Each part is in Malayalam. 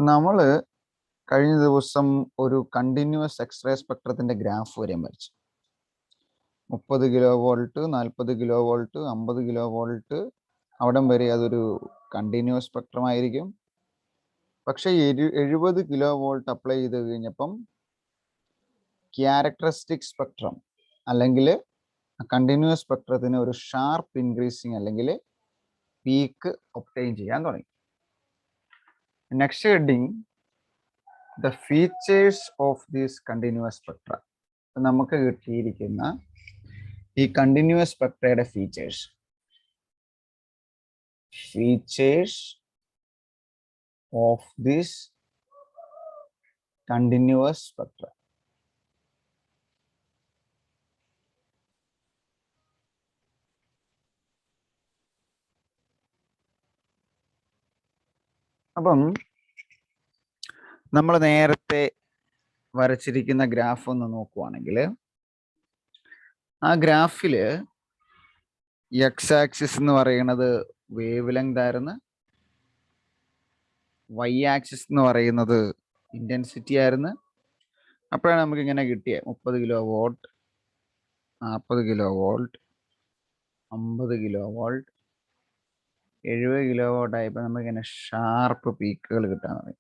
നമ്മൾ കഴിഞ്ഞ ദിവസം ഒരു കണ്ടിന്യൂസ് എക്സ്റേ സ്പെക്ട്രത്തിന്റെ ഗ്രാഫ് വരെയും വരച്ചു. 30 kilo volt, 40 kilo volt, 50 kilo volt, അവിടം വരെ അതൊരു കണ്ടിന്യൂസ് സ്പെക്ട്രം ആയിരിക്കും. പക്ഷേ 70 കിലോ വോൾട്ട് അപ്ലൈ ചെയ്ത് കഴിഞ്ഞപ്പം ക്യാരക്ടറിസ്റ്റിക് സ്പെക്ട്രം അല്ലെങ്കിൽ കണ്ടിന്യൂസ് സ്പെക്ട്രത്തിന് ഒരു ഷാർപ്പ് ഇൻക്രീസിങ് അല്ലെങ്കിൽ പീക്ക് ഒബ്റ്റെയിൻ ചെയ്യാൻ തുടങ്ങി. Next heading the features of this continuous spectra. നമുക്ക് കിട്ടിയിരിക്കുന്ന ഈ കണ്ടിന്യൂസ് സ്പെക്ട്രയുടെ features of this continuous spectra. അപ്പം നമ്മൾ നേരത്തെ വരച്ചിരിക്കുന്ന ഗ്രാഫ് ഒന്ന് നോക്കുവാണെങ്കിൽ ആ ഗ്രാഫിൽ എക്സ് ആക്സിസ് എന്ന് പറയുന്നത് വേവ് ലെങ്ത് ആയിരുന്നു, വൈ ആക്സിസ് എന്ന് പറയുന്നത് ഇന്റൻസിറ്റി ആയിരുന്നു. അപ്പോഴാണ് നമുക്ക് ഇങ്ങനെ കിട്ടിയത് 30 kilo volt, 40 kilo volt, 50 kilo volt, 70 kilo volt ആയപ്പോൾ നമുക്കിങ്ങനെ ഷാർപ്പ് പീക്കുകൾ കിട്ടാൻ തുടങ്ങി.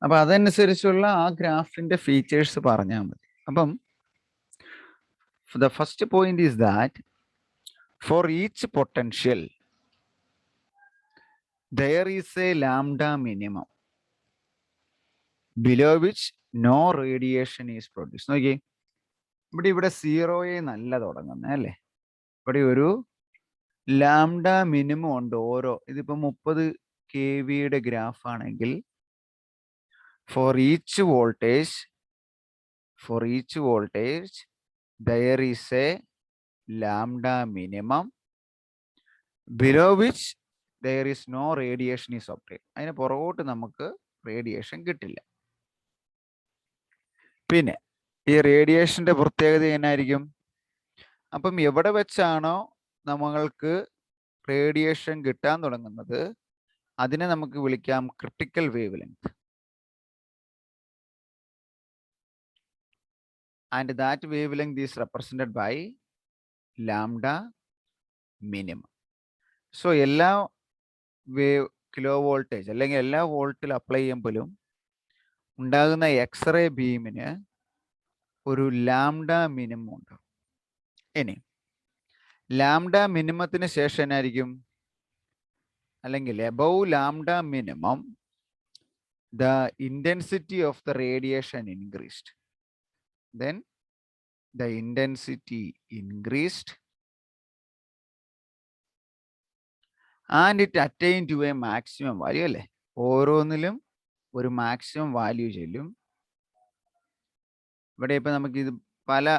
അപ്പം അതനുസരിച്ചുള്ള ആ ഗ്രാഫിന്റെ ഫീച്ചേഴ്സ് പറഞ്ഞാൽ മതി. അപ്പം the first point is that for each potential there is a lambda minimum below which no radiation is produced. നോക്കിയേ, ഇവിടെ സീറോയെ നല്ല തുടങ്ങുന്നത് അല്ലേ. ഇവിടെ ഒരു ലാംഡ മിനിമം ഉണ്ട്. ഇതിപ്പോ 30 kVയുടെ ഗ്രാഫ് ആണെങ്കിൽ for each voltage there is a lambda minimum below which there is no radiation is obtained. അതിന് പുറകോട്ട് നമുക്ക് റേഡിയേഷൻ കിട്ടില്ല. പിന്നെ ഈ റേഡിയേഷന്റെ പ്രത്യേകത എന്നായിരിക്കും? അപ്പം എവിടെ വെച്ചാണോ നമ്മൾക്ക് റേഡിയേഷൻ കിട്ടാൻ തുടങ്ങുന്നത് അതിനെ നമുക്ക് വിളിക്കാം critical wave length. And that wavelength is represented by lambda minimum. So എല്ലാ കിലോ വോൾട്ടേജ് അല്ലെങ്കിൽ എല്ലാ വോൾട്ടിൽ അപ്ലൈ ചെയ്യുമ്പോഴും ഉണ്ടാകുന്ന എക്സ്റേ ബീമിന് ഒരു ലാംഡ മിനിമം ഉണ്ട്. ഇനി ലാംഡ മിനിമത്തിന് ശേഷം എന്നായിരിക്കും? അല്ലെങ്കിൽ above lambda minimum the intensity of the radiation increased. Then the intensity increased and it attained to a maximum value അല്ലേ. ഓരോന്നിലും ഒരു മാക്സിമം വാല്യൂ ചെല്ലും. ഇവിടെ ഇപ്പൊ നമുക്ക് ഇത് പല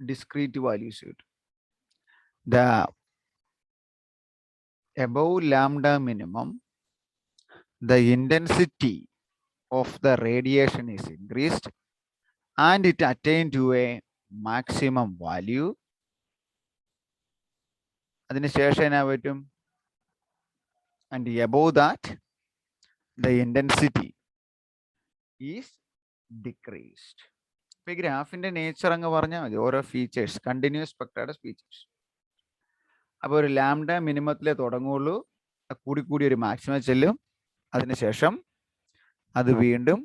ഡിസ്ക്രീറ്റ് വാല്യൂസ് കിട്ടും. The above lambda minimum the intensity of the radiation is increased and it attained to a maximum value. അതിനുശേഷം എന്നാ പറ്റും? And above that the intensity is decreased. ഇപ്പൊ ഈ ഗ്രാഫിന്റെ നേച്ചർ അങ്ങ് പറഞ്ഞാൽ മതി. ഓരോ ഫീച്ചേഴ്സ്, കണ്ടിന്യൂസ് സ്പെക്ട്രയുടെ ഫീച്ചേഴ്സ്. അപ്പോൾ ഒരു ലാംഡ മിനിമത്തിലേ തുടങ്ങുള്ളൂ, കൂടി ഒരു മാക്സിമം ചെല്ലും, അതിനുശേഷം അത് വീണ്ടും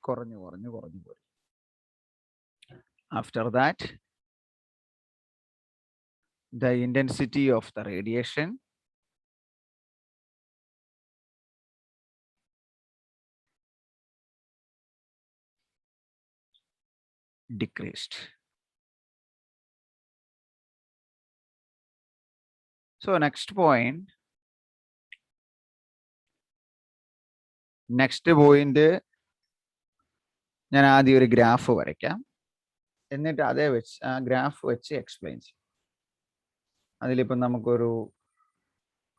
കുറഞ്ഞു പോരും. After that the intensity of the radiation decreased. So next point ഞാൻ ആദ്യം ഒരു ഗ്രാഫ് വരയ്ക്കാം, എന്നിട്ട് അതേ വെച്ച് ആ ഗ്രാഫ് വെച്ച് എക്സ്പ്ലെയിൻ ചെയ്യും. അതിലിപ്പം നമുക്കൊരു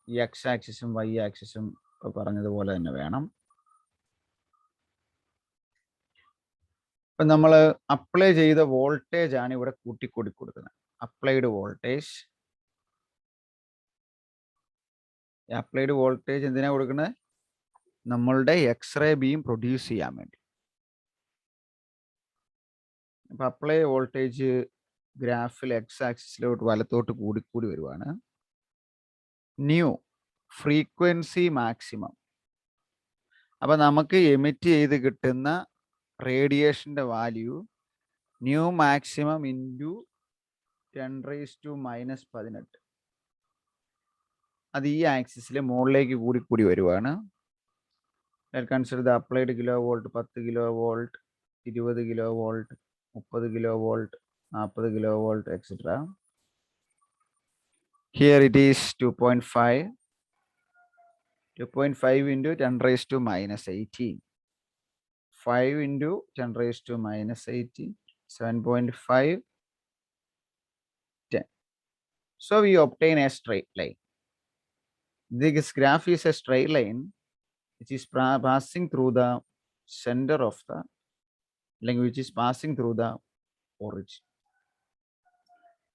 എക്സ് ആക്സിസും വൈ ആക്സിസും പറഞ്ഞതുപോലെ തന്നെ വേണം. ഇപ്പം നമ്മൾ അപ്ലൈ ചെയ്ത വോൾട്ടേജ് ആണ് ഇവിടെ കൂട്ടി കൊടുക്കുന്നത്. അപ്ലൈഡ് വോൾട്ടേജ് അപ്ലൈഡ് വോൾട്ടേജ് എന്തിനാ കൊടുക്കുന്നത്? നമ്മളുടെ എക്സ്റേ ബീം പ്രൊഡ്യൂസ് ചെയ്യാൻ വേണ്ടി. അപ്പൊ അപ്ലൈ വോൾട്ടേജ് ഗ്രാഫിൽ എക്സ് ആക്സിസിലോട്ട് വലത്തോട്ട് കൂടി വരുവാണ്. New frequency maximum. അപ്പൊ നമുക്ക് എമിറ്റ് ചെയ്ത് കിട്ടുന്ന റേഡിയേഷന്റെ വാല്യൂ ന്യൂ മാക്സിമം ഇൻറ്റു 10⁻⁻18. അത് ഈ ആക്സിസിലെ മുകളിലേക്ക് കൂടി വരുവാണ്. Consider the applied kilo volt, 10 kilo volt, 20 kilo volt, 30 kilo volt, 40 kilo volt, etcetera. Here it is 2.5. 2.5 into 10⁻⁻18. 5 into 10⁻⁻18. 7.5. 10. So we obtain a straight line. This graph is a straight line which is passing through the center of the line, which is passing through the origin.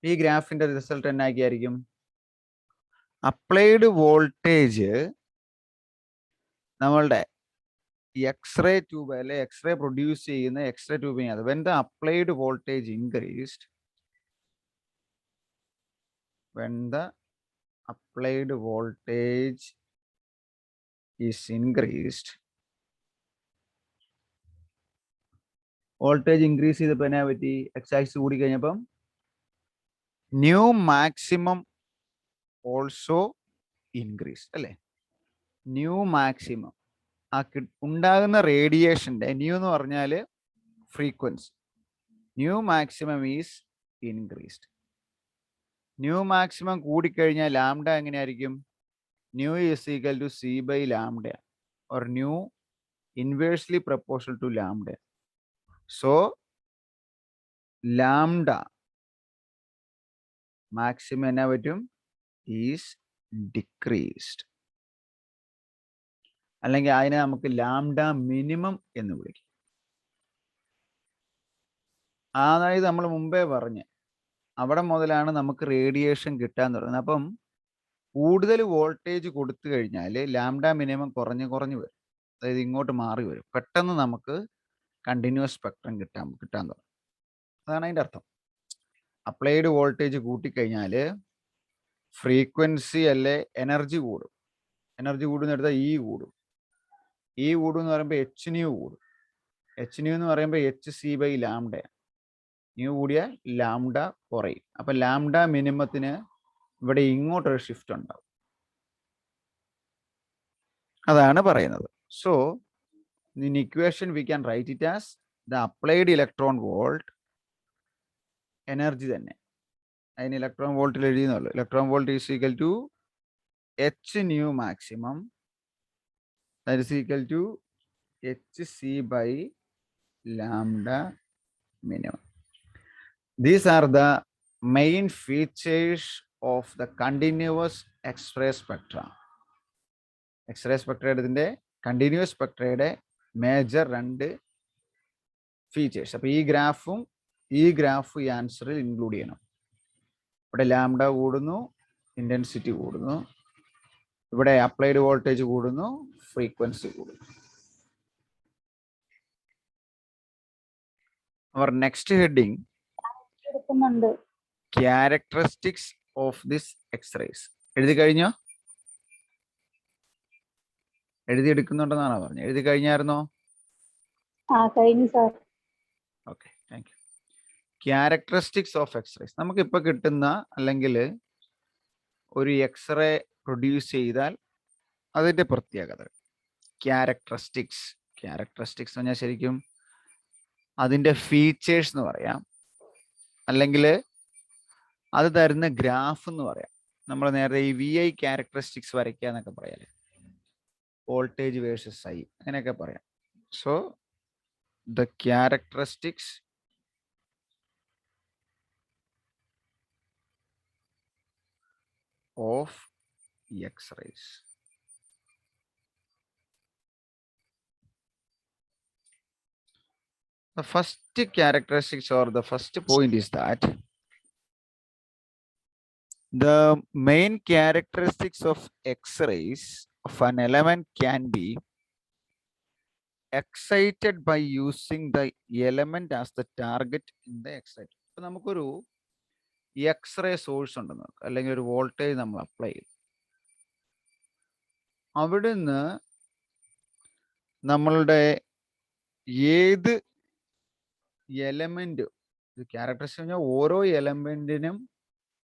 ഈ ഗ്രാഫിന്റെ റിസൾട്ട് എന്നായിരിക്കും? അപ്ലൈഡ് വോൾട്ടേജ് നമ്മളുടെ എക്സ്റേ ട്യൂബ് അല്ലെ എക്സ്റേ പ്രൊഡ്യൂസ് ചെയ്യുന്ന എക്സ്റേ ട്യൂബിങ് അത് when the applied voltage increased, when the applied voltage is increased, voltage increase ചെയ്തപ്പോൾ എന്നാ പറ്റി? എക്സ് ആക്സിസ് കൂടി കഴിഞ്ഞപ്പം ന്യൂ മാക്സിമം ഓൾസോ ഇൻക്രീസ് അല്ലേ? ന്യൂ മാക്സിമം ആ ഉണ്ടാകുന്ന റേഡിയേഷന്റെ ന്യൂ എന്ന് പറഞ്ഞാൽ frequency, nu maximum is increased. Nu maximum കൂടിക്കഴിഞ്ഞാൽ ലാംഡ എങ്ങനെയായിരിക്കും? Nu is equal to c by lambda or nu inversely proportional to lambda. So lambda maximum എന്നാ പറ്റും? Is decreased. അല്ലെങ്കിൽ അതിനെ നമുക്ക് ലാംഡ മിനിമം എന്ന് വിളിക്കും. അതായത് നമ്മൾ മുമ്പേ പറഞ്ഞ് അവിടെ മുതലാണ് നമുക്ക് റേഡിയേഷൻ കിട്ടാൻ തുടങ്ങുന്നത്. അപ്പം കൂടുതൽ വോൾട്ടേജ് കൊടുത്തു കഴിഞ്ഞാൽ ലാംഡ മിനിമം കുറഞ്ഞു വരും, അതായത് ഇങ്ങോട്ട് മാറി വരും. പെട്ടെന്ന് നമുക്ക് കണ്ടിന്യൂസ് സ്പെക്ട്രം കിട്ടാൻ തുടങ്ങും. അതാണ് അതിൻ്റെ അർത്ഥം. അപ്ലൈഡ് വോൾട്ടേജ് കൂട്ടിക്കഴിഞ്ഞാൽ ഫ്രീക്വൻസി അല്ലെ എനർജി കൂടും. എനർജി കൂടുന്ന എടുത്താൽ ഇ കൂടും. ഇ കൂടും എന്ന് പറയുമ്പോൾ എച്ച് ന്യൂ കൂടും. എച്ച് ന്യൂ എന്ന് പറയുമ്പോൾ H C by lambda. Nu കൂടിയ ലാംഡ കുറയും. അപ്പം ലാംഡ മിനിമത്തിന് ഇവിടെ ഇങ്ങോട്ടൊരു ഷിഫ്റ്റ് ഉണ്ടാവും. അതാണ് പറയുന്നത്. So in equation we can write it as the applied electron volt, energy തന്നെ അതിന് ഇലക്ട്രോൺ വോൾട്ടിൽ എഴുതിയെന്നുള്ളൂ. Electron volt is equal to h nu maximum, that is equal to h C by lambda minimum. These are the main features of the continuous X-ray spectra. X-ray spectra continuous spectra major രണ്ട് ഫീച്ചേഴ്സ്. അപ്പോൾ ഈ ഗ്രാഫും ഈ ആൻസറിൽ ഇൻക്ലൂഡ് ചെയ്യണം. ഇവിടെ ലാംഡ കൂടുന്നു, ഇൻറ്റൻസിറ്റി കൂടുന്നു. ഇവിടെ അപ്ലൈഡ് വോൾട്ടേജ് കൂടുന്നു, ഫ്രീക്വൻസി കൂടുന്നു. Our next heading, characteristics of this X-rays. എഴുതി കഴിഞ്ഞോ? എഴുതിയെടുക്കുന്നുണ്ടെന്നാണോ പറഞ്ഞത്? എഴുതി കഴിഞ്ഞായിരുന്നോ? Okay, thank you. Characteristics of x-rays. നമുക്കിപ്പോൾ കിട്ടുന്ന അല്ലെങ്കിൽ ഒരു എക്സ്റേ പ്രൊഡ്യൂസ് ചെയ്താൽ അതിൻ്റെ പ്രത്യേകത ക്യാരക്ടറിസ്റ്റിക്സ്. ക്യാരക്ടറിസ്റ്റിക്സ് എന്ന് പറഞ്ഞാൽ ശരിക്കും അതിൻ്റെ ഫീച്ചേഴ്സ് എന്ന് പറയാം, അല്ലെങ്കിൽ അത് തരുന്ന ഗ്രാഫ് എന്ന് പറയാം. നമ്മൾ നേരത്തെ ഈ VI ക്യാരക്ടറിസ്റ്റിക്സ് വരയ്ക്കുക എന്നൊക്കെ പറയാല്ലേ, വോൾട്ടേജ് വേഴ്സസ് I അങ്ങനെയൊക്കെ പറയാം. So the characteristics of X-rays. The first characteristics or the first point is that The main characteristics of X-rays of an element can be excited by using the element as the target in the excite. അപ്പോൾ നമുക്കൊരു എക്സ്റേ സോഴ്സ് ഉണ്ടെന്ന് നോക്കാം, അല്ലെങ്കിൽ ഒരു വോൾട്ടേജ് നമ്മൾ അപ്ലൈ ചെയ്യും. അവിടുന്ന് നമ്മളുടെ ഏത് എലമെന്റ് ക്യാരക്ടറിസ്റ്റിക് പറഞ്ഞാൽ ഓരോ എലമെന്റിനും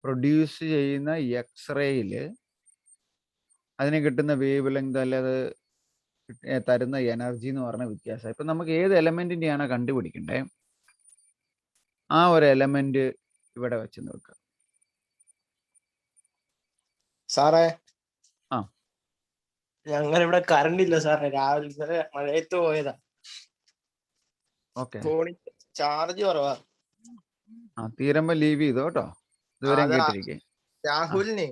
പ്രൊഡ്യൂസ് ചെയ്യുന്ന എക്സ്റേയിൽ അതിന് കിട്ടുന്ന വേവ് ലെങ്ത് അല്ലെ അത് തരുന്ന എനർജി എന്ന് പറഞ്ഞ വ്യത്യാസം. ഇപ്പൊ നമുക്ക് ഏത് എലമെന്റിന്റെയാണ് കണ്ടുപിടിക്കണ്ടേ, ആ ഒരു എലമെന്റ് ഇവിടെ വെച്ച് നോക്കുക. സാറേ, ആ ഞങ്ങളിവിടെ കറണ്ട് ഇല്ല സാറേ. രാവിലെ മഴയത്ത് പോയതാ. ഓക്കെ, ഫോണിൽ ചാർജ് കുറവാ. തീരുമ്പോ ലീവ് ചെയ്തോ കേട്ടോ. ഇതുവരെ കേട്ടിരിക്കേ. രാഹുലിന്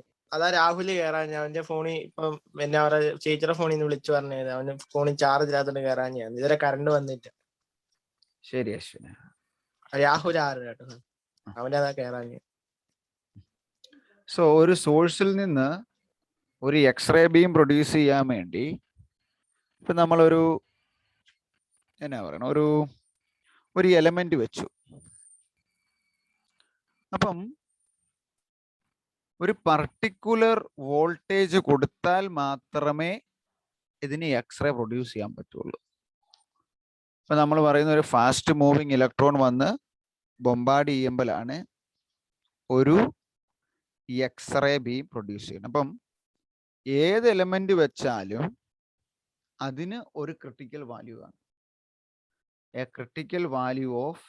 രാഹുല് കേറാൻ ഞാൻ അവന്റെ ഫോണിൽ ഇപ്പം എന്നെ അവരുടെ ചേച്ചിയുടെ ഫോണിൽ നിന്ന് വിളിച്ചു പറഞ്ഞത് അവന്റെ ഫോണിൽ ചാർജ് ഇല്ലാത്തോണ്ട് കേറാൻ ഞാൻ. ഇതുവരെ കറണ്ട് വന്നിട്ട്. ശരി അശ്വിന. രാഹുൽ ആറ് കേട്ടോ, അവന്റെ അതാ കേറാൻ. സോ ഒരു സോഴ്സിൽ നിന്ന് ഒരു എക്സ്റേ ബീം പ്രൊഡ്യൂസ് ചെയ്യാൻ വേണ്ടി ഇപ്പൊ നമ്മളൊരു എന്നാ പറയണം, ഒരു എലമെന്റ് വെച്ചു. അപ്പം ഒരു പർട്ടിക്കുലർ വോൾട്ടേജ് കൊടുത്താൽ മാത്രമേ ഇതിന് എക്സ്റേ പ്രൊഡ്യൂസ് ചെയ്യാൻ പറ്റുള്ളൂ. ഇപ്പൊ നമ്മൾ പറയുന്ന ഒരു ഫാസ്റ്റ് മൂവിങ് ഇലക്ട്രോൺ വന്ന് ബൊമ്പാർഡ് ചെയ്യുമ്പോഴാണ് ഒരു എക്സ്റേ ബീം പ്രൊഡ്യൂസ് ചെയ്യുന്നത്. അപ്പം ഏത് എലമെന്റ് വെച്ചാലും അതിന് ഒരു ക്രിട്ടിക്കൽ വാല്യൂ ആണ്. A critical value of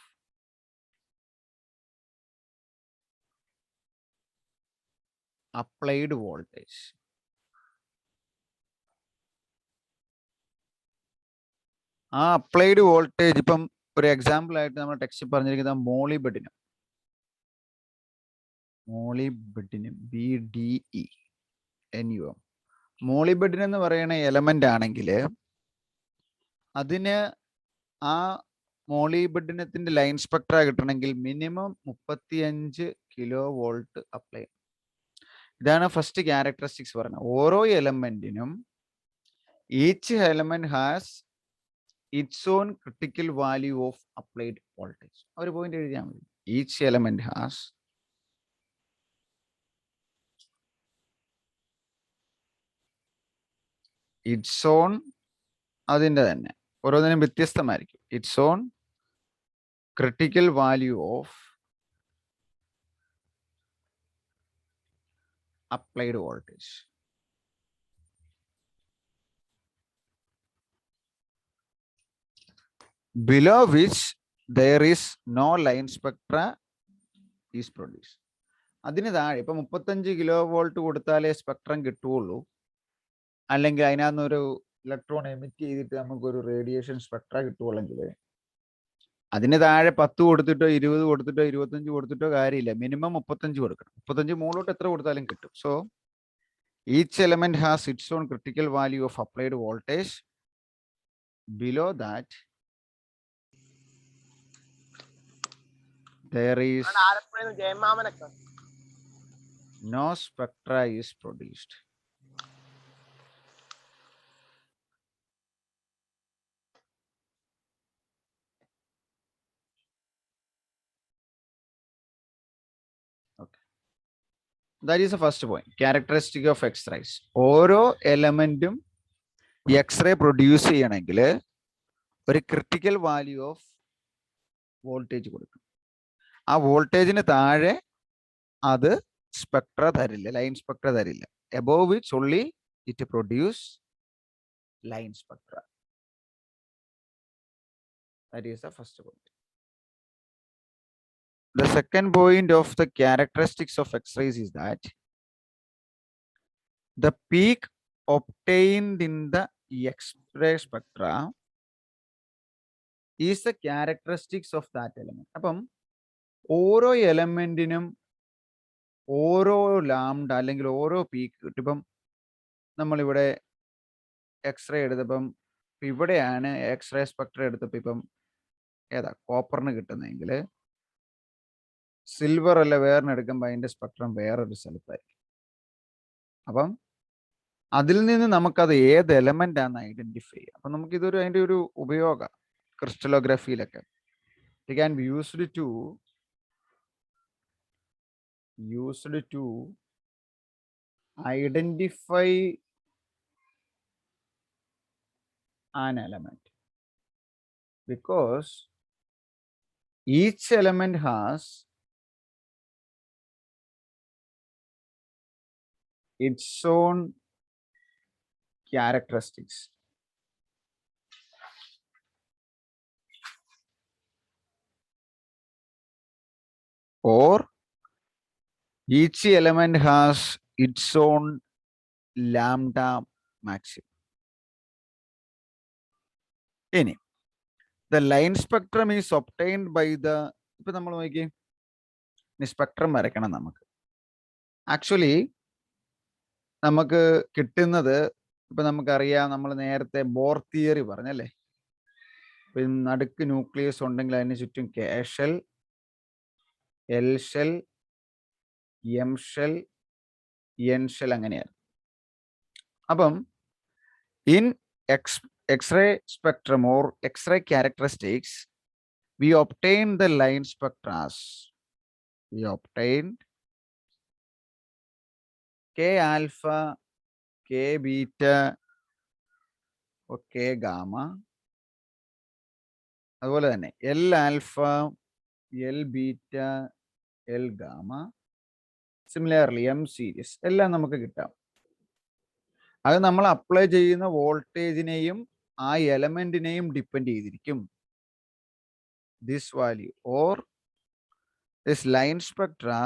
applied voltage. ആ അപ്ലൈഡ് വോൾട്ടേജ് ഇപ്പം ഒരു എക്സാമ്പിൾ ആയിട്ട് നമ്മൾ ടെക്സ്റ്റ് പറഞ്ഞിരിക്കുന്ന മോളിബഡിനം BDENUM. മോളിബഡിനം എന്ന് പറയുന്ന എലമെന്റ് ആണെങ്കിൽ അതിന് ആ മോളിബഡിനത്തിന്റെ ലൈൻ സ്പെക്ട്ര കിട്ടണമെങ്കിൽ മിനിമം 35 കിലോ വോൾട്ട് അപ്ലൈ. ഇതാണ് ഫസ്റ്റ് ക്യാരക്ടറിസ്റ്റിക്സ് പറയുന്നത്. ഓരോ എലമെന്റിനും each element has its own critical value of applied voltage. ഒരു പോയിന്റ് എഴുതിയാൽ മതി. Each element has its own, അതിൻ്റെ തന്നെ ഓരോന്നിനും വ്യത്യസ്തമായിരിക്കും. Its own critical value of applied voltage. Below which there is no line spectra is produced. അതിന് താഴെ ഇപ്പൊ 35 കിലോ വോൾട്ട് കൊടുത്താലേ സ്പെക്ട്രം കിട്ടുകയുള്ളൂ, അല്ലെങ്കിൽ അതിനകത്തൊരു ഇലക്ട്രോൺ എമിറ്റ് ചെയ്തിട്ട് നമുക്കൊരു റേഡിയേഷൻ സ്പെക്ട്ര കിട്ടുകയുള്ളെങ്കിൽ അതിന് താഴെ 10 കൊടുത്തിട്ടോ 20 കൊടുത്തിട്ടോ 25 കൊടുത്തിട്ടോ കാര്യമില്ല. മിനിമം 35 കൊടുക്കണം. 35 മുകളിലോട്ട് എത്ര കൊടുത്താലും കിട്ടും. So each element has its own critical value of applied voltage. Below that there is no spectra is produced. Okay, that is the first point. Characteristic of X-rays. ഓരോ എലമെന്റും എക്സ്റേ പ്രൊഡ്യൂസ് ചെയ്യണമെങ്കിൽ ഒരു ക്രിട്ടിക്കൽ വാല്യൂ ഓഫ് വോൾട്ടേജ് കൊടുക്കും. ആ വോൾട്ടേജിന് താഴെ അത് സ്പെക്ട്ര തരില്ല, ലൈൻ സ്പെക്ട്ര തരില്ല. above which only it produce line spectra. That is the first point. The second point of the characteristics of X-rays is that the peak obtained in the X-ray spectra is the characteristics of that element. അപ്പം ഓരോ എലമെന്റിനും ഓരോ ലാംഡ അല്ലെങ്കിൽ ഓരോ പീക്ക് കിട്ടും. ഇപ്പം നമ്മളിവിടെ എക്സ്റേ എടുത്തപ്പം ഇവിടെയാണ് എക്സ്റേ സ്പെക്ട്ര എടുത്തപ്പോൾ ഇപ്പം ഏതാ കോപ്പറിന് കിട്ടുന്നതെങ്കിൽ സിൽവർ അല്ല വേറെടുക്കുമ്പോൾ അതിന്റെ സ്പെക്ട്രം വേറൊരു സ്ഥലത്തായിരിക്കും. അപ്പം അതിൽ നിന്ന് നമുക്കത് ഏത് എലമെന്റ് ആണെന്ന് ഐഡന്റിഫൈ ചെയ്യാം. അപ്പം നമുക്കിതൊരു അതിന്റെ ഒരു ഉപയോഗം ക്രിസ്റ്റലോഗ്രഫിയിലൊക്കെ it can be used to identify an element, because each element has its own characteristics. Or each element has its own lambda maximum. Any the line spectrum is obtained by the ഇപ്പൊ നമ്മൾ നോക്കി സ്പെക്ട്രം വരയ്ക്കണം നമുക്ക്. ആക്ച്വലി നമുക്ക് കിട്ടുന്നത് ഇപ്പൊ നമുക്കറിയാം, നമ്മൾ നേരത്തെ ബോർ തിയറി പറഞ്ഞല്ലേ, നടുക്ക് ന്യൂക്ലിയസ് ഉണ്ടെങ്കിൽ അതിന് ചുറ്റും K shell, L shell, M shell, N shell അങ്ങനെയാണ്. അപ്പം in X-ray spectrum or X-ray characteristics, we obtained the line spectra. We obtained K alpha, K beta, or K gamma. അതുപോലെ തന്നെ L alpha, L beta, L gamma. Similarly, M series എല്ലാം നമുക്ക് കിട്ടാം. അത് നമ്മൾ അപ്ലൈ ചെയ്യുന്ന വോൾട്ടേജിനെയും ആ എലമെന്റിനെയും ഡിപ്പെൻഡ് ചെയ്തിരിക്കും. This value or this line spectra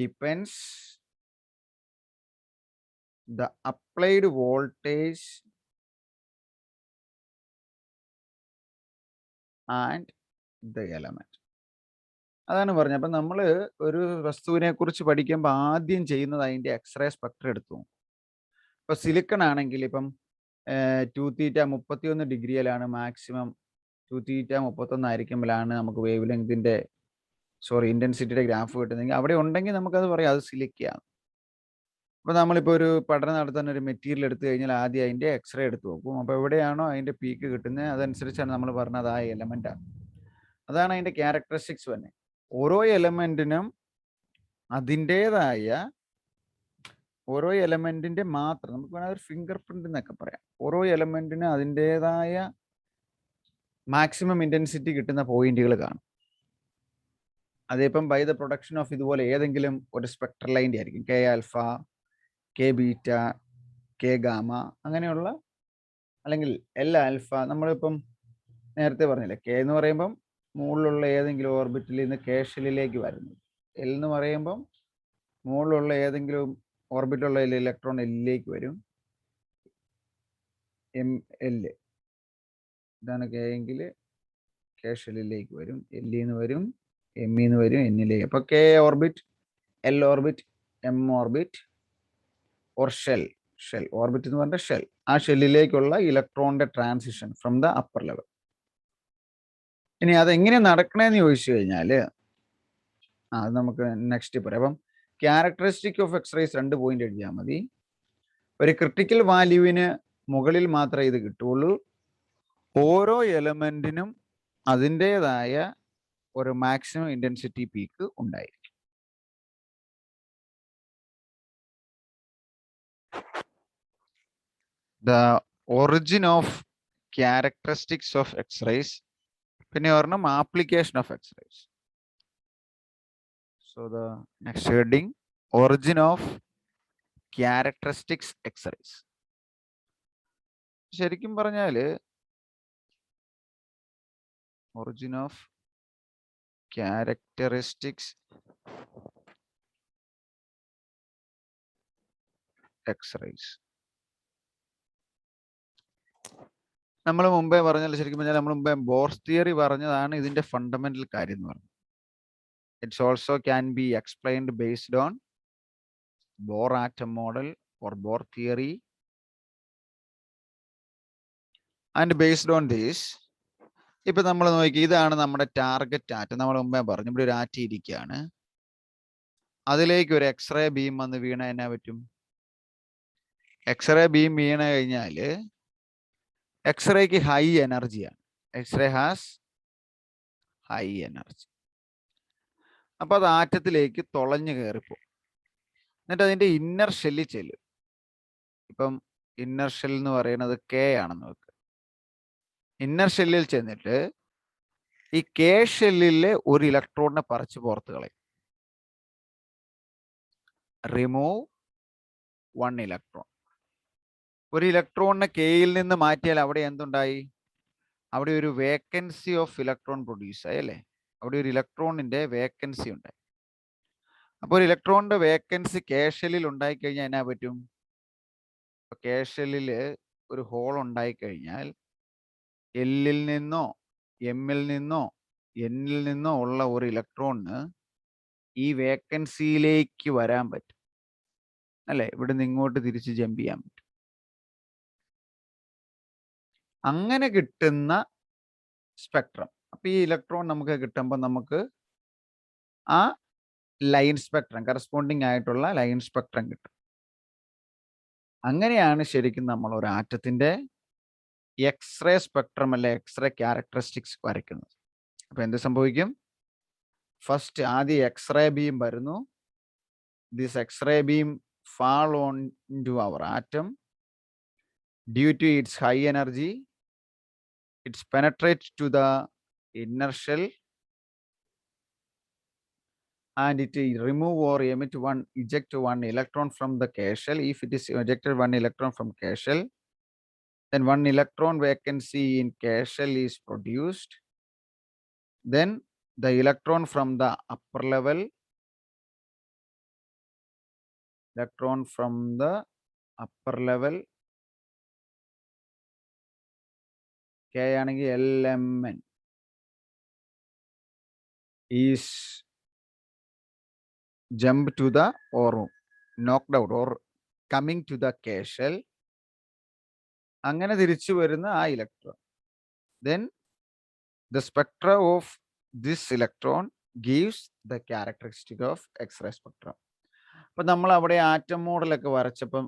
depends the applied voltage and the element. അതാണ് പറഞ്ഞത്. അപ്പം നമ്മൾ ഒരു വസ്തുവിനെ കുറിച്ച് പഠിക്കുമ്പോൾ ആദ്യം ചെയ്യുന്നത് അതിൻ്റെ എക്സ്റേ സ്പെക്ട്രം എടുത്തു. ഇപ്പം സിലിക്കൺ ആണെങ്കിൽ ഇപ്പം 2θ 31 ഡിഗ്രിയിലാണ് മാക്സിമം, 2θ 31 ആയിരിക്കുമ്പോഴാണ് നമുക്ക് വേവ് ലെങ്തിൻ്റെ ഇൻറ്റൻസിറ്റിയുടെ ഗ്രാഫ് കിട്ടുന്നെങ്കിൽ അവിടെ ഉണ്ടെങ്കിൽ നമുക്കത് പറയാം അത് സിലിക്കയാണ്. അപ്പോൾ നമ്മളിപ്പോൾ ഒരു പഠനം നടത്താൻ ഒരു മെറ്റീരിയൽ എടുത്തു കഴിഞ്ഞാൽ ആദ്യം അതിൻ്റെ എക്സ്റേ എടുത്ത് നോക്കും. അപ്പോൾ എവിടെയാണോ അതിൻ്റെ പീക്ക് കിട്ടുന്നത് അതനുസരിച്ചാണ് നമ്മൾ പറഞ്ഞത് ആ എലമെൻ്റാണ്. അതാണ് അതിൻ്റെ ക്യാരക്ടറിസ്റ്റിക്സ് തന്നെ. ഓരോ എലമെന്റിനും അതിൻ്റെതായ ഓരോ എലമെന്റിന്റെ മാത്രം നമുക്ക് വേണമെങ്കിൽ ഒരു ഫിംഗർ പ്രിന്റ് എന്നൊക്കെ പറയാം. ഓരോ എലമെന്റിനും അതിൻ്റെതായ മാക്സിമം ഇന്റൻസിറ്റി കിട്ടുന്ന പോയിന്റുകൾ കാണും. അതിപ്പം ബൈ ദ പ്രൊഡക്ഷൻ ഓഫ് ഇതുപോലെ ഏതെങ്കിലും ഒരു സ്പെക്ട്രൽ ലൈൻ്റെ ആയിരിക്കും. K alpha, K beta, K gamma അങ്ങനെയുള്ള, അല്ലെങ്കിൽ എൽ ആൽഫ. നമ്മളിപ്പം നേരത്തെ പറഞ്ഞില്ലേ, കെ എന്ന് പറയുമ്പം മുകളിലുള്ള ഏതെങ്കിലും ഓർബിറ്റിൽ നിന്ന് കെ ഷെല്ലിലേക്ക് വരുന്നത്. എൽ എന്ന് പറയുമ്പം മുകളിലുള്ള ഏതെങ്കിലും ഓർബിറ്റിലുള്ള ഇലക്ട്രോൺ എല്ലിലേക്ക് വരും. എം എൽ ഇതാണ് കെ എങ്കിൽ കെ ഷെല്ലിലേക്ക് വരും. എല്ലിന്ന് വരും, എമ്മിന്ന് വരും, എന്നിലേക്ക്. അപ്പോൾ K orbit, L orbit, M orbit or shell. Orbit എന്ന് പറഞ്ഞാൽ ഷെൽ. ആ ഷെല്ലിലേക്കുള്ള ഇലക്ട്രോണിന്റെ transition from the upper level. ഇനി അതെങ്ങനെ നടക്കണേന്ന് ചോദിച്ചു കഴിഞ്ഞാൽ അത് നമുക്ക് നെക്സ്റ്റ് പറയാം. അപ്പം ക്യാരക്ടറിസ്റ്റിക് ഓഫ് എക്സ്റേസ് 2 പോയിന്റ് എഴുതിയാൽ മതി. ഒരു ക്രിട്ടിക്കൽ വാല്യൂവിന് മുകളിൽ മാത്രമേ ഇത് കിട്ടുള്ളൂ. ഓരോ എലമെന്റിനും അതിൻ്റെതായ ഒരു മാക്സിമം ഇന്റൻസിറ്റി പീക്ക് ഉണ്ടായിരിക്കും. The origin of characteristics of X-rays, പിന്നെ ഒരെണ്ണം application of X-rays. So the next heading, origin of characteristics X-rays. ശരിക്കും പറഞ്ഞാൽ origin of characteristics X-rays നമ്മൾ മുമ്പേ പറഞ്ഞാൽ, ശരിക്കും പറഞ്ഞാൽ നമ്മൾ മുമ്പേ ബോർസ് തിയറി പറഞ്ഞതാണ് ഇതിന്റെ ഫണ്ടമെന്റൽ കാര്യം എന്ന് പറഞ്ഞത്. It's also can be explained based on Bohr atom model or Bohr theory. And based on these, ഇപ്പൊ നമ്മൾ നോക്കി, ഇതാണ് നമ്മുടെ ടാർഗറ്റ് ആറ്റം. നമ്മൾ മുമ്പേ പറഞ്ഞു ഇവിടെ ഒരു ആറ്റം ഇരിക്കുകയാണ്, അതിലേക്ക് ഒരു എക്സ്റേ ബീം വന്ന് വീണ എന്നാ പറ്റും? എക്സ്റേ ബീം വീണ കഴിഞ്ഞാൽ എക്സ്റേക്ക് ഹൈ എനർജിയാണ്. X ray has high energy. അപ്പൊ അത് ആറ്റത്തിലേക്ക് തുളഞ്ഞു കയറിപ്പോകും. എന്നിട്ട് അതിന്റെ ഇന്നർ ഷെല്ലിൽ ചെല്ലും. ഇപ്പം ഇന്നർ ഷെൽ എന്ന് പറയുന്നത് കെ ആണെന്ന് വെക്കുക. ഇന്നർ ഷെല്ലിൽ ചെന്നിട്ട് ഈ കെ ഷെല്ലിലെ ഒരു ഇലക്ട്രോണിനെ പറിച്ച് പുറത്ത് കളയും. Remove 1 electron. ഒരു ഇലക്ട്രോണിനെ കെയിൽ നിന്ന് മാറ്റിയാൽ അവിടെ എന്തുണ്ടായി? അവിടെ ഒരു വേക്കൻസി ഓഫ് ഇലക്ട്രോൺ പ്രൊഡ്യൂസ് ആയി അല്ലേ? അവിടെ ഒരു ഇലക്ട്രോണിന്റെ വേക്കൻസി ഉണ്ടായി. അപ്പോൾ ഒരു ഇലക്ട്രോണിന്റെ വേക്കൻസി കെ ഷെല്ലിൽ ഉണ്ടായിക്കഴിഞ്ഞാൽ എന്നാ പറ്റും? കെ ഷെല്ലിൽ ഒരു ഹോൾ ഉണ്ടായിക്കഴിഞ്ഞാൽ എല്ലിൽ നിന്നോ എമ്മിൽ നിന്നോ എന്നിൽ നിന്നോ ഉള്ള ഒരു ഇലക്ട്രോണിന് ഈ വേക്കൻസിയിലേക്ക് വരാൻ പറ്റും അല്ലെ? ഇവിടുന്ന് ഇങ്ങോട്ട് തിരിച്ച് ജമ്പ് ചെയ്യാൻ പറ്റും. അങ്ങനെ കിട്ടുന്ന സ്പെക്ട്രം. അപ്പൊ ഈ ഇലക്ട്രോൺ നമുക്ക് കിട്ടുമ്പോൾ നമുക്ക് ആ ലൈൻ സ്പെക്ട്രം, കറസ്പോണ്ടിങ് ആയിട്ടുള്ള ലൈൻ സ്പെക്ട്രം കിട്ടും. അങ്ങനെയാണ് ശരിക്കും നമ്മൾ ഒരു ആറ്റത്തിന്റെ എക്സ്റേ സ്പെക്ട്രം അല്ലെ എക്സ്റേ ക്യാരക്ടറിസ്റ്റിക്സ് വരയ്ക്കുന്നത്. അപ്പൊ എന്ത് സംഭവിക്കും? ഫസ്റ്റ് ആദ്യം എക്സ്റേ ബീം വരുന്നു. This X ray beam fall on to our atom. Due to its high energy, it penetrates to the inner shell and it remove or eject one electron from the K shell. If it is ejected one electron from K shell, then one electron vacancy in K shell is produced. Then the electron from the upper level, K ആണെങ്കിൽ LMN is jump to the or knocked out or coming to the K shell. അങ്ങനെ തിരിച്ചു വരുന്ന ആ electron. Then the spectra of this electron gives the characteristic of X-ray spectrum. അപ്പൊ നമ്മൾ അവിടെ ആറ്റം മോഡലൊക്കെ വരച്ചപ്പം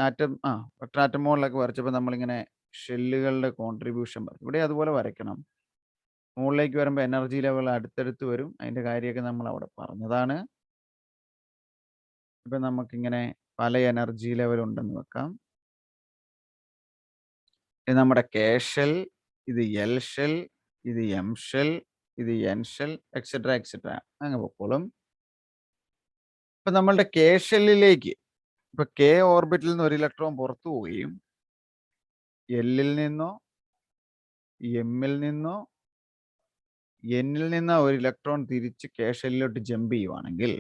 ആറ്റം മോഡലൊക്കെ വരച്ചപ്പോൾ നമ്മളിങ്ങനെ ഷെല്ലുകളുടെ കോൺട്രിബ്യൂഷൻ പറഞ്ഞു. ഇവിടെ അതുപോലെ വരയ്ക്കണം. മുകളിലേക്ക് വരുമ്പോൾ എനർജി ലെവൽ അടുത്തടുത്ത് വരും. അതിന്റെ കാര്യമൊക്കെ നമ്മൾ അവിടെ പറഞ്ഞതാണ്. ഇപ്പൊ നമുക്കിങ്ങനെ പല എനർജി ലെവൽ ഉണ്ടെന്ന് വെക്കാം. ഇത് നമ്മുടെ കെ ഷെൽ, ഇത് എൽ ഷെൽ, ഇത് എം ഷെൽ, ഇത് എൻ ഷെൽ, എക്സെട്ര എക്സെട്ര അങ്ങനെ പൊക്കോളും. ഇപ്പൊ നമ്മളുടെ കെ ഷെല്ലിലേക്ക് ഇപ്പൊ കെ ഓർബിറ്റിൽ നിന്ന് ഒരു ഇലക്ട്രോൺ പുറത്തു പോവുകയും എല്ലിൽ നിന്നോ എമ്മിൽ നിന്നോ എന്നിൽ നിന്നോ ഒരു ഇലക്ട്രോൺ തിരിച്ച് കെ ഷെല്ലിലോട്ട് ജമ്പ് ചെയ്യുവാണെങ്കിൽ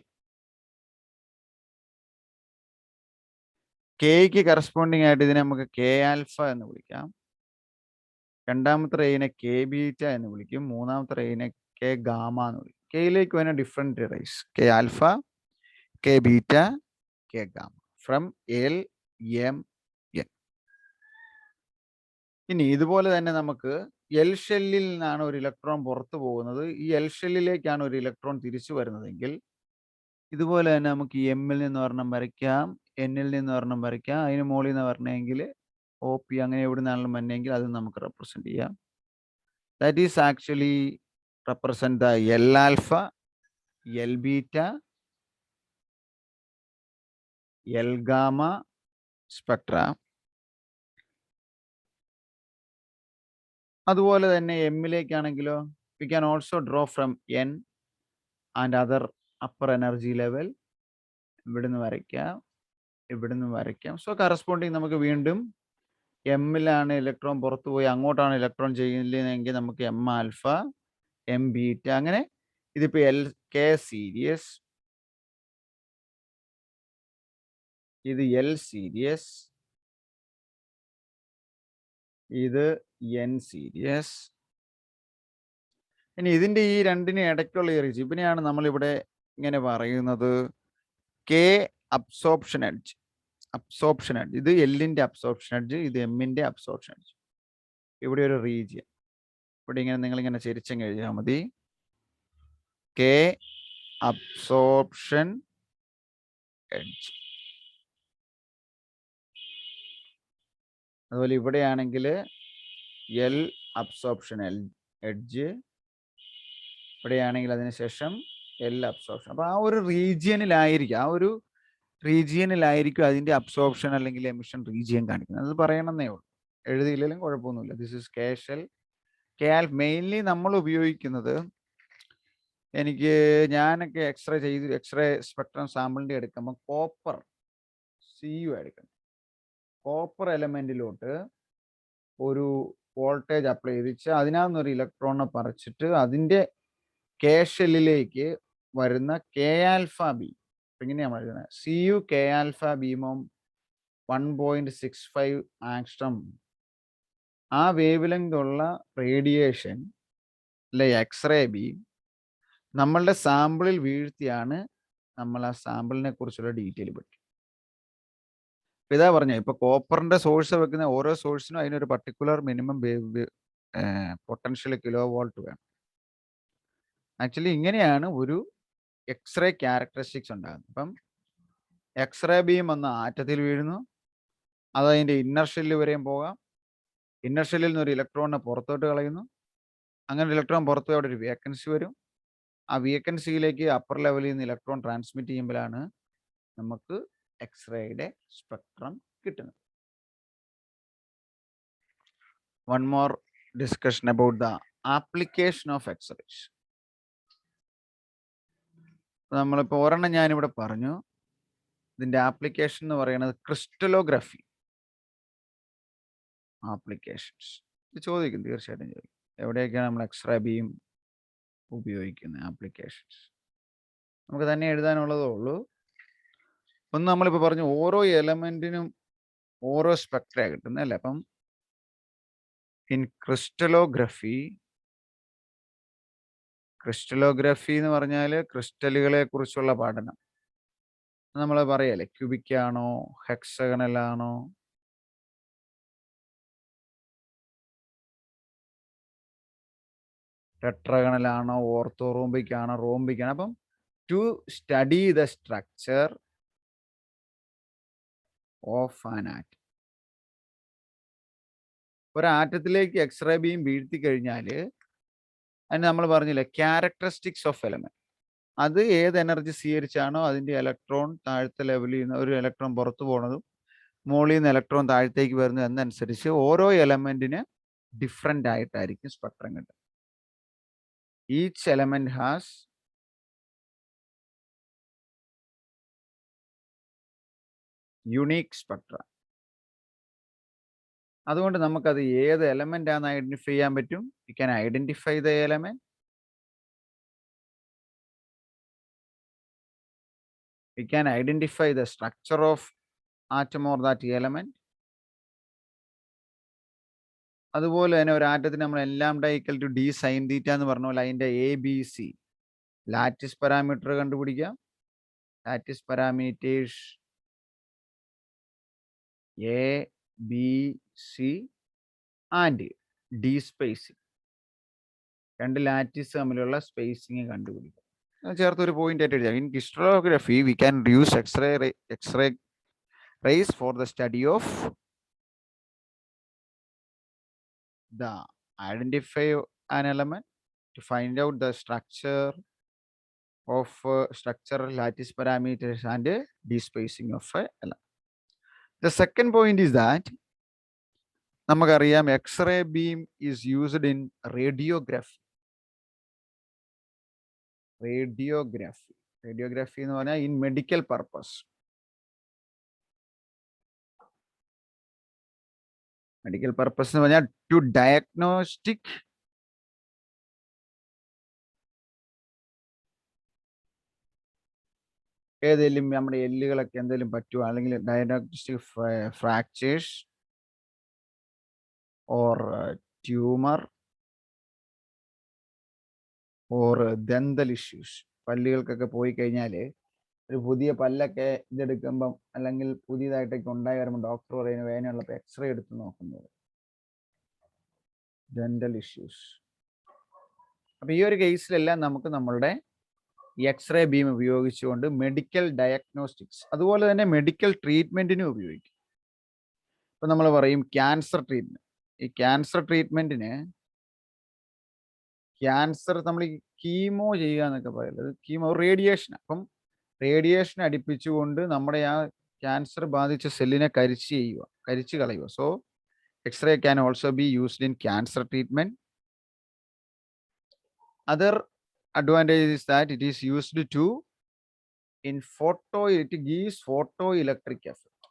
കെയ്ക്ക് കറസ്പോണ്ടിങ് ആയിട്ട് ഇതിനെ നമുക്ക് കെ ആൽഫ എന്ന് വിളിക്കാം. രണ്ടാമത്തെ റേയിനെ കെ ബീറ്റ എന്ന് വിളിക്കും. മൂന്നാമത്തെ റേയിനെ കെ ഗാമ എന്ന് വിളിക്കും. കെയിലേക്ക് വരുന്ന different rays, K alpha, K beta, K gamma from L M N. ഇനി ഇതുപോലെ തന്നെ നമുക്ക് എൽ ഷെല്ലിൽ നിന്നാണ് ഒരു ഇലക്ട്രോൺ പുറത്തു പോകുന്നത്. ഈ എൽ ഷെല്ലിലേക്കാണ് ഒരു ഇലക്ട്രോൺ തിരിച്ചു വരുന്നതെങ്കിൽ ഇതുപോലെ തന്നെ നമുക്ക് എമ്മിൽ നിന്ന് ഒരെണ്ണം വരയ്ക്കാം, എന്നിൽ നിന്ന് ഒരെണ്ണം വരയ്ക്കാം. അതിന് മുകളിൽ നിന്ന് വരണമെങ്കിൽ ഒ പി അങ്ങനെ എവിടെ നിന്നാണെങ്കിലും വരണമെങ്കിൽ അത് നമുക്ക് റെപ്രസെന്റ് ചെയ്യാം. That is actually represent the L alpha, L beta, L gamma spectra. അതുപോലെ തന്നെ എമ്മിലേക്കാണെങ്കിലോ we can also draw from N and other upper energy level. ഇവിടുന്ന് വരയ്ക്കാം, ഇവിടുന്ന് വരയ്ക്കാം. സോ കറസ്പോണ്ടിങ് നമുക്ക് വീണ്ടും എമ്മിലാണ് ഇലക്ട്രോൺ പുറത്തു പോയി അങ്ങോട്ടാണ് ഇലക്ട്രോൺ ചെയ്യുന്നതെങ്കിൽ നമുക്ക് എം ആൽഫ, എം ബീറ്റ അങ്ങനെ. ഇതിപ്പോ എൽ കെ സീരീസ്, ഇത് എൽ സീരീസ്, ഇത് എൻ സീരീസ്. ഇനി ഇതിന്റെ ഈ രണ്ടിന് ഇടയ്ക്കുള്ള ഈ ഇതിനെയാണ് നമ്മൾ ഇവിടെ ഇങ്ങനെ പറയുന്നത് കെ അബ്സോർപ്ഷൻ എഡ്ജ്. ഇത് എല്ലിന്റെ അബ്സോർപ്ഷൻ എഡ്ജ്, ഇത് എമ്മിന്റെ അബ്സോർപ്ഷൻ എഡ്ജ്. ഇവിടെ ഒരു റീജിയൻ, ഇവിടെ ഇങ്ങനെ നിങ്ങളിങ്ങനെ ചരിച്ചങ്ങ് എഴുതിയാൽ മതി. K absorption edge. അതുപോലെ ഇവിടെയാണെങ്കിൽ എൽ അബ്സോർപ്ഷൻ എഡ്ജ്, ഇവിടെയാണെങ്കിൽ അതിനുശേഷം എൽ അബ്സോർപ്ഷൻ. അപ്പോൾ ആ ഒരു റീജിയനിലായിരിക്കും അതിൻ്റെ അബ്സോർപ്ഷൻ അല്ലെങ്കിൽ എമിഷൻ റീജിയൻ കാണിക്കുന്നത്. അത് പറയണമെന്നേ ഉള്ളൂ, എഴുതിയില്ലെങ്കിലും കുഴപ്പമൊന്നുമില്ല. This is K shell K L. Mainly നമ്മൾ ഉപയോഗിക്കുന്നത്, ഞാനൊക്കെ എക്സ്റേ സ്പെക്ട്രം സാമ്പിളിൻ്റെ എടുക്കുമ്പോൾ കോപ്പർ CU എടുക്കണം. കോപ്പർ എലമെന്റിലോട്ട് ഒരു വോൾട്ടേജ് അപ്ലൈ ചെയ്തിച്ച് അതിനകത്തുനിന്നൊരു ഇലക്ട്രോണിനെ പറിച്ചിട്ട് അതിൻ്റെ കേഷലിലേക്ക് വരുന്ന കെ ആൽഫ ബി, ഇങ്ങനെയാണ് എഴുതുന്നത്. CU കെ ആൽഫ ബീമം 1.65 ആങ്സ്ട്രം. ആ വേവ് ലെങ്ത് ഉള്ള റേഡിയേഷൻ അല്ലെ എക്സ്റേ ബീം നമ്മളുടെ സാമ്പിളിൽ വീഴ്ത്തിയാണ് നമ്മൾ ആ സാമ്പിളിനെ കുറിച്ചുള്ള ഡീറ്റെയിൽ പഠിക്കും. ഇതാ പറഞ്ഞ ഇപ്പൊ കോപ്പറിന്റെ സോഴ്സ് വെക്കുന്ന ഓരോ സോഴ്സിനും അതിനൊരു particular minimum wave potential kilo volt വേണം. ആക്ച്വലി ഇങ്ങനെയാണ് ഒരു എക്സ്റേ ക്യാരക്ടറിസ്റ്റിക്സ് ഉണ്ടാകുന്നത്. അപ്പം എക്സ്റേ ബീം വന്ന ആറ്റത്തിൽ വീഴുന്നു, അത് അതിൻ്റെ ഇന്നർ ഷെല്ല് വരെയും പോകാം. ഇന്നർ ഷെല്ലിൽ നിന്ന് ഒരു ഇലക്ട്രോണിനെ പുറത്തോട്ട് കളയുന്നു. അങ്ങനെ ഇലക്ട്രോൺ പുറത്തു അവിടെ ഒരു വേക്കൻസി വരും. ആ വേക്കൻസിയിലേക്ക് അപ്പർ ലെവലിൽ നിന്ന് ഇലക്ട്രോൺ ട്രാൻസ്മിറ്റ് ചെയ്യുമ്പോഴാണ് നമുക്ക് എക്സ്റേയുടെ സ്പെക്ട്രം കിട്ടുന്നത്. One more discussion about the application of X-rays. നമ്മളിപ്പോൾ ഒരെണ്ണം ഞാനിവിടെ പറഞ്ഞു. ഇതിൻ്റെ ആപ്ലിക്കേഷൻ എന്ന് പറയുന്നത് ക്രിസ്റ്റലോഗ്രഫി ആപ്ലിക്കേഷൻസ്. ഇത് ചോദിക്കും, തീർച്ചയായിട്ടും ചോദിക്കും, എവിടെയൊക്കെയാണ് നമ്മൾ എക്സ്റേ ബീം ഉപയോഗിക്കുന്നത് ആപ്ലിക്കേഷൻസ്. നമുക്ക് തന്നെ എഴുതാനുള്ളതേ ഉള്ളൂ. ഒന്ന് നമ്മളിപ്പോൾ പറഞ്ഞു ഓരോ എലമെന്റിനും ഓരോ സ്പെക്ട്ര കിട്ടുന്നത് അല്ലേ. അപ്പം ഇൻ ക്രിസ്റ്റലോഗ്രഫി എന്ന് പറഞ്ഞാൽ ക്രിസ്റ്റലുകളെ കുറിച്ചുള്ള പഠനം. നമ്മൾ പറയല്ലേ ക്യൂബിക് ആണോ, ഹെക്സഗണൽ ആണോ, ടെട്രഗണൽ ആണോ, ഓർത്തോറോംബിക് ആണോ, റോംബിക് ആണോ. അപ്പം to study the structure of an atom. ഒരു ആറ്റത്തിലേക്ക് എക്സ്റേ ബീം വീഴ്ത്തി കഴിഞ്ഞാൽ അതിന് നമ്മൾ പറഞ്ഞില്ലേ ക്യാരക്ടറിസ്റ്റിക്സ് ഓഫ് എലമെന്റ്. അത് ഏത് എനർജി സ്വീകരിച്ചാണോ അതിൻ്റെ ഇലക്ട്രോൺ താഴത്തെ ലെവലിൽ നിന്ന് ഒരു ഇലക്ട്രോൺ പുറത്തു പോണതും മുകളിൽ നിന്ന് ഇലക്ട്രോൺ താഴത്തേക്ക് വരുന്നത് എന്നനുസരിച്ച് ഓരോ എലമെന്റിന് ഡിഫറെൻ്റ് ആയിട്ടായിരിക്കും സ്പെക്ട്രം കിട്ടുക. Each element has unique Spectra. അതുകൊണ്ട് നമുക്കത് ഏത് എലമെന്റ് ആണെന്ന് ഐഡന്റിഫൈ ചെയ്യാൻ പറ്റും. You can identify the element. We can identify the structure of atom or that element. അതുപോലെ തന്നെ ഒരു ആറ്റത്തിന് നമ്മൾ lambda equal to D sine theta എന്ന് പറഞ്ഞ പോലെ അതിൻ്റെ ABC ലാറ്റിസ് പാരാമീറ്റർ കണ്ടുപിടിക്കാം. Lattice parameters ABC and D spacing, രണ്ട് ലാറ്റിസ് തമ്മിലുള്ള സ്പേസിങ് കണ്ടുപിടിക്കാം. ചേർത്തൊരു പോയിന്റ് ആയിട്ട് എഴുതാം. In crystallography we can use X ray rays for the study of the identify an element to find out the structure of structural lattice parameters and despacing of a element. The second point is that namakariam X-ray beam is used in radiography. Radiography എന്ന് പറഞ്ഞാൽ in medical purpose. Medical purpose എന്ന് പറഞ്ഞാൽ ടു ഡയഗ്നോസ്റ്റിക് ഏതെങ്കിലും നമ്മുടെ എല്ലുകളൊക്കെ എന്തെങ്കിലും പറ്റുക, അല്ലെങ്കിൽ diagnostic fractures or tumour or dental issues. പല്ലുകൾക്കൊക്കെ പോയി കഴിഞ്ഞാൽ ഒരു പുതിയ പല്ലൊക്കെ ഇതെടുക്കുമ്പം അല്ലെങ്കിൽ പുതിയതായിട്ടൊക്കെ ഉണ്ടായി വരുമ്പോൾ ഡോക്ടർ പറയുന്നത് വേദനയുള്ളപ്പോൾ എക്സ്റേ എടുത്ത് നോക്കുന്നത്. Dental issues. അപ്പൊ ഈ ഒരു കേസിലെല്ലാം നമുക്ക് നമ്മളുടെ എക്സ്റേ ബീം ഉപയോഗിച്ചുകൊണ്ട് മെഡിക്കൽ ഡയഗ്നോസ്റ്റിക്സ് അതുപോലെ തന്നെ മെഡിക്കൽ ട്രീറ്റ്മെന്റിനും ഉപയോഗിക്കും. ഇപ്പൊ നമ്മൾ പറയും ക്യാൻസർ ട്രീറ്റ്മെന്റ്. ഈ ക്യാൻസർ ട്രീറ്റ്മെന്റിന് ക്യാൻസർ നമ്മൾ ഈ കീമോ ചെയ്യുക എന്നൊക്കെ പറയുന്നത് കീമോ റേഡിയേഷൻ. അപ്പം റേഡിയേഷൻ അടിപ്പിച്ചുകൊണ്ട് നമ്മുടെ ആ ക്യാൻസർ ബാധിച്ച സെല്ലിനെ കരിച്ചു കളയുക. So X ray can also be used in cancer treatment. Other advantage is that it is used to in it gives photoelectric effect.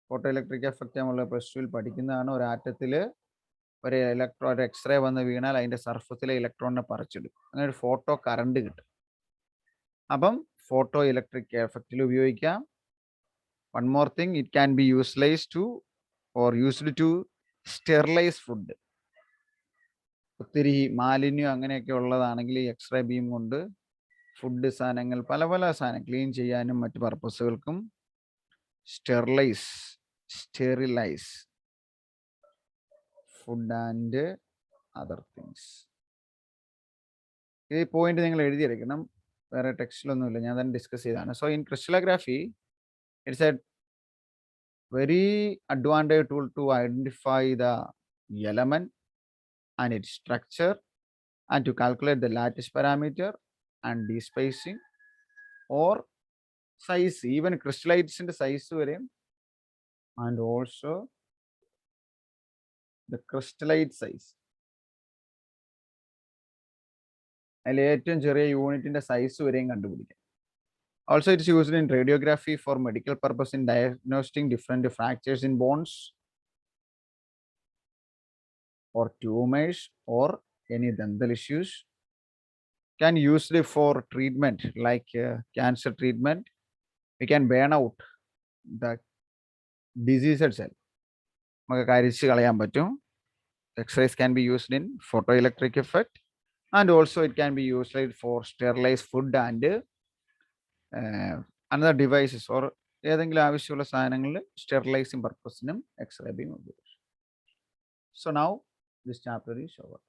Photoelectric effect നമ്മൾ പ്ലസ് ടുവിൽ പഠിക്കുന്നതാണ്. ഒരു ആറ്റത്തിൽ ഒരു എക്സ്റേ വന്ന് വീണാൽ അതിന്റെ സർഫസിലെ ഇലക്ട്രോണിനെ പറിച്ചെടുക്കും. അങ്ങനെ ഒരു ഫോട്ടോ കറണ്ട് കിട്ടും. അപ്പം ഫോട്ടോ ഇലക്ട്രിക് എഫക്റ്റിൽ ഉപയോഗിക്കാം. One more thing, it can be used to sterilise food. ഒത്തിരി മാലിന്യം അങ്ങനെയൊക്കെ ഉള്ളതാണെങ്കിൽ ഈ എക്സ്റേ ബീം കൊണ്ട് ഫുഡ് സാധനങ്ങൾ പല സാധനം ക്ലീൻ ചെയ്യാനും മറ്റു പർപ്പസുകൾക്കും sterilize food and other things. ഈ പോയിന്റ് നിങ്ങൾ എഴുതിയെടുക്കണം, വേറെ ടെക്സ്റ്റിലൊന്നുമില്ല, ഞാൻ തന്നെ ഡിസ്കസ് ചെയ്തതാണ്. So in crystallography it's a very advantage tool to identify the element and its structure and to calculate the lattice parameter and despacing or size, even crystallites in the size varying, and also the crystallite size. അതിൽ ഏറ്റവും ചെറിയ യൂണിറ്റിന്റെ സൈസ് വരെയും കണ്ടുപിടിക്കാം. Also it is used in radiography for medical purpose in diagnosing different fractures in bones or tumors or any dental issues. Can use it for treatment like cancer treatment. We can burn out the diseased cell. നമുക്ക് കരിച്ചു കളയാൻ പറ്റും. X-rays can be used in photoelectric effect and also it can be used for sterilized food and another devices or ഏതെങ്കിലും ആവശ്യമുള്ള സാധനങ്ങളിൽ സ്റ്റെറിലൈസിങ് പർപ്പസിനും എക്സ്റേ ബീം ഉപയോഗിക്കും. So now this chapter is over.